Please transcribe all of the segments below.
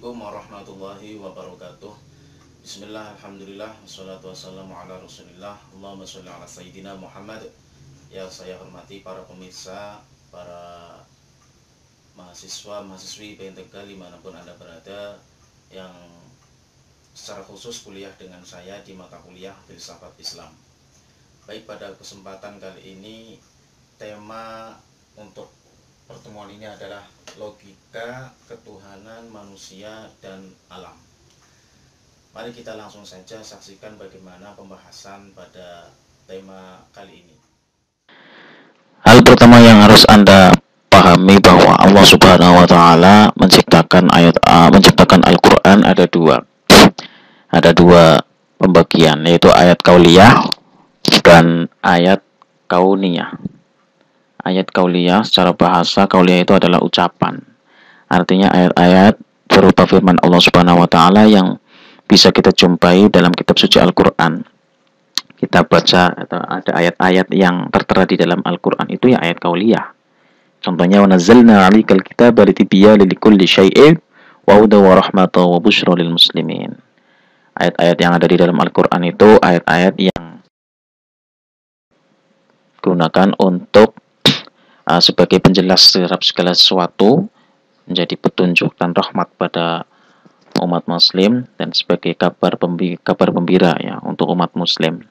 Assalamualaikum warahmatullahi wabarakatuh. Bismillah, alhamdulillah, wassalatu wassalamu ala rasulillah. Allahumma sholli ala sayyidina Muhammad. Ya, saya hormati para pemirsa, para mahasiswa, mahasiswi PN Tegal dimanapun Anda berada, yang secara khusus kuliah dengan saya di mata kuliah Filsafat Islam. Baik, pada kesempatan kali ini tema untuk pertemuan ini adalah logika ketuhanan manusia dan alam. Mari kita langsung saja saksikan bagaimana pembahasan pada tema kali ini. Hal pertama yang harus Anda pahami bahwa Allah Subhanahu wa taala menciptakan Al-Qur'an ada dua pembagian, yaitu ayat kauliyah dan ayat kauniyah. Ayat kauliyah secara bahasa kauliyah itu adalah ucapan. Artinya ayat-ayat berupa firman Allah Subhanahu wa taala yang bisa kita jumpai dalam kitab suci Al-Qur'an. Kita baca atau ada ayat-ayat yang tertera di dalam Al-Qur'an itu ya ayat kauliyah. Contohnya wa nazzalna 'alaikal kitaba litibyana likulli syai'in wa hudan wa rahmatan wa busyra lil muslimin. Ayat-ayat yang ada di dalam Al-Qur'an itu ayat-ayat yang digunakan untuk sebagai penjelas terhadap segala sesuatu, menjadi petunjuk dan rahmat pada umat muslim, dan sebagai kabar gembira ya untuk umat muslim.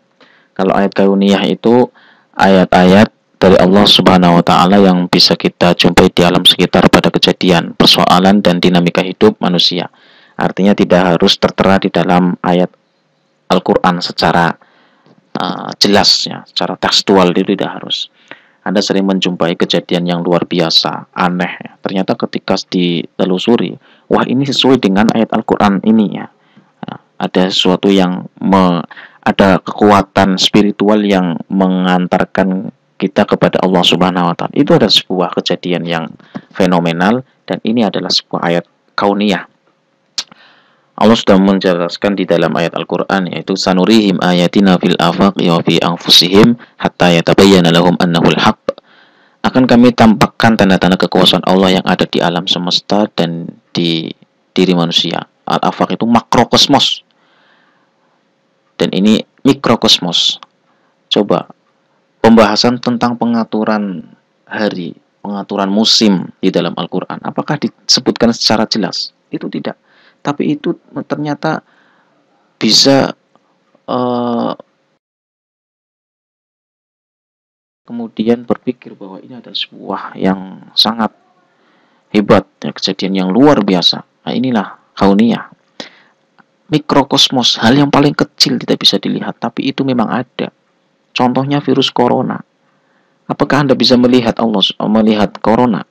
Kalau ayat kauniyah itu ayat-ayat dari Allah Subhanahu wa taala yang bisa kita jumpai di alam sekitar pada kejadian, persoalan dan dinamika hidup manusia. Artinya tidak harus tertera di dalam ayat Al-Qur'an secara jelas ya, secara tekstual itu tidak harus. Anda sering menjumpai kejadian yang luar biasa, aneh ya. Ternyata ketika ditelusuri, wah ini sesuai dengan ayat Al-Qur'an ini ya. Ada sesuatu yang ada kekuatan spiritual yang mengantarkan kita kepada Allah Subhanahu wa taala. Itu adalah sebuah kejadian yang fenomenal, dan ini adalah sebuah ayat kauniyah. Allah sudah menjelaskan di dalam ayat Al-Qur'an, yaitu sanurihim ayatina fil afaqi wa fi anfusihim hatta yatabayyana lahum annahul haqq. Akan kami tampakkan tanda-tanda kekuasaan Allah yang ada di alam semesta dan di diri manusia. Al-afaq itu makrokosmos, dan ini mikrokosmos. Coba pembahasan tentang pengaturan hari, pengaturan musim di dalam Al-Qur'an, apakah disebutkan secara jelas? Itu tidak. Tapi itu ternyata bisa kemudian berpikir bahwa ini adalah sebuah yang sangat hebat ya, kejadian yang luar biasa. Nah, inilah kauniyah. Mikrokosmos, hal yang paling kecil tidak bisa dilihat, tapi itu memang ada. Contohnya virus corona. Apakah Anda bisa melihat corona?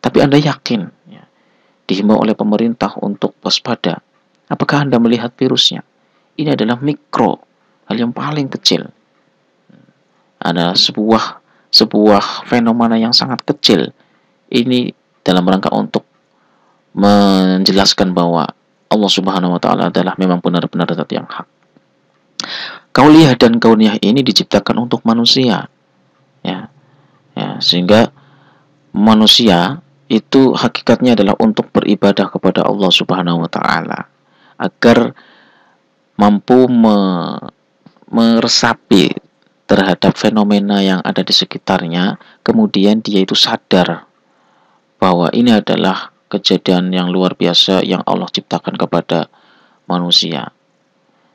Tapi Anda yakin ya, dihimbau oleh pemerintah untuk waspada. Apakah Anda melihat virusnya? Ini adalah mikro, hal yang paling kecil. Ada sebuah fenomena yang sangat kecil. Ini dalam rangka untuk menjelaskan bahwa Allah Subhanahu wa taala adalah memang benar-benar zat yang hak. Kauliyah dan kauniyah ini diciptakan untuk manusia. Ya, sehingga manusia itu hakikatnya adalah untuk beribadah kepada Allah Subhanahu wa taala agar mampu meresapi terhadap fenomena yang ada di sekitarnya, kemudian dia itu sadar bahwa ini adalah kejadian yang luar biasa yang Allah ciptakan kepada manusia.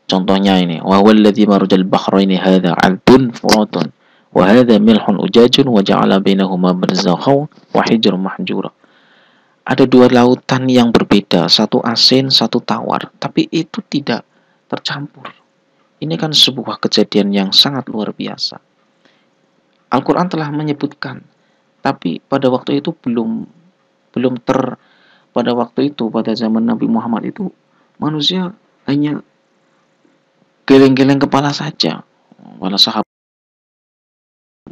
Contohnya ini, wa huwallazi marajal bahraini hadza 'adbun furatun wa hadza milhun ujajun wa ja'ala bainahuma barzakhan wa hijran mahjura. Ada dua lautan yang berbeda, satu asin, satu tawar, tapi itu tidak tercampur. Ini kan sebuah kejadian yang sangat luar biasa. Al-Qur'an telah menyebutkan, tapi pada waktu itu pada waktu itu, pada zaman Nabi Muhammad itu, manusia hanya geleng-geleng kepala saja. Para sahabat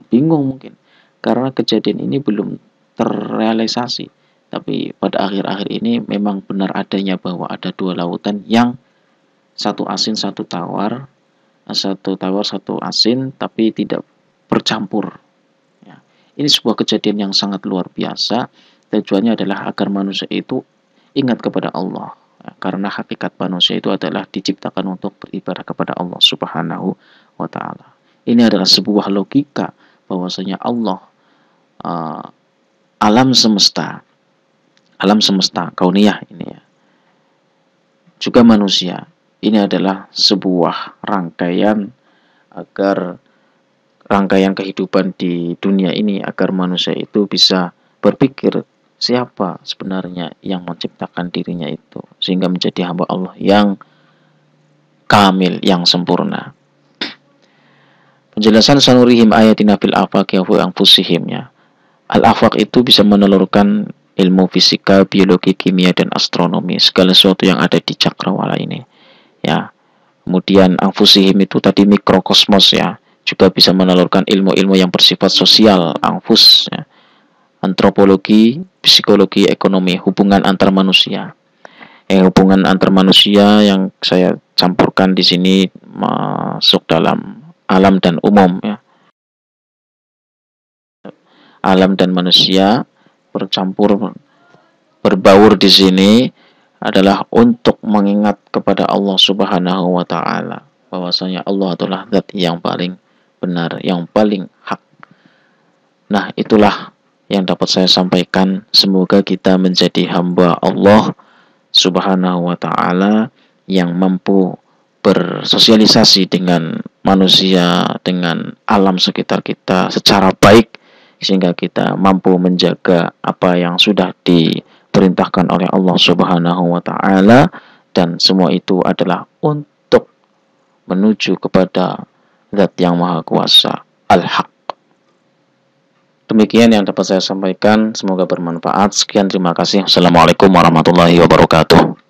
bingung mungkin, karena kejadian ini belum terrealisasi. Tapi pada akhir-akhir ini memang benar adanya bahwa ada dua lautan yang satu asin, satu tawar, satu asin, tapi tidak bercampur. Ya. Ini sebuah kejadian yang sangat luar biasa. Tujuannya adalah agar manusia itu ingat kepada Allah. karena hakikat manusia itu adalah diciptakan untuk beribadah kepada Allah Subhanahu wa taala. Ini adalah sebuah logika bahwasanya Allah alam semesta kauniyah ini ya, juga manusia, ini adalah sebuah rangkaian kehidupan di dunia ini agar manusia itu bisa berpikir siapa sebenarnya yang menciptakan dirinya itu sehingga menjadi hamba Allah yang kamil, yang sempurna. Penjelasan sanurihim ayatina fil afaqi wa anfusihim ya. Al-afaq itu bisa menelurkan ilmu fisika, biologi, kimia, dan astronomi, segala sesuatu yang ada di cakrawala ini ya. Kemudian anfusihim itu tadi mikrokosmos ya, juga bisa menelurkan ilmu-ilmu yang bersifat sosial, anfus ya. Antropologi, psikologi, ekonomi, hubungan antar manusia. Hubungan antar manusia yang saya campurkan di sini masuk dalam alam dan umum ya. Alam dan manusia bercampur, berbaur di sini adalah untuk mengingat kepada Allah Subhanahu wa taala bahwasanya Allah adalah zat yang paling benar, yang paling hak. Nah, itulah yang dapat saya sampaikan. Semoga kita menjadi hamba Allah Subhanahu wa taala yang mampu bersosialisasi dengan manusia, dengan alam sekitar kita secara baik, sehingga kita mampu menjaga apa yang sudah diperintahkan oleh Allah Subhanahu wa taala, dan semua itu adalah untuk menuju kepada Zat yang Maha Kuasa, Al-Haq. Demikian yang dapat saya sampaikan, semoga bermanfaat. Sekian, terima kasih. Assalamualaikum warahmatullahi wabarakatuh.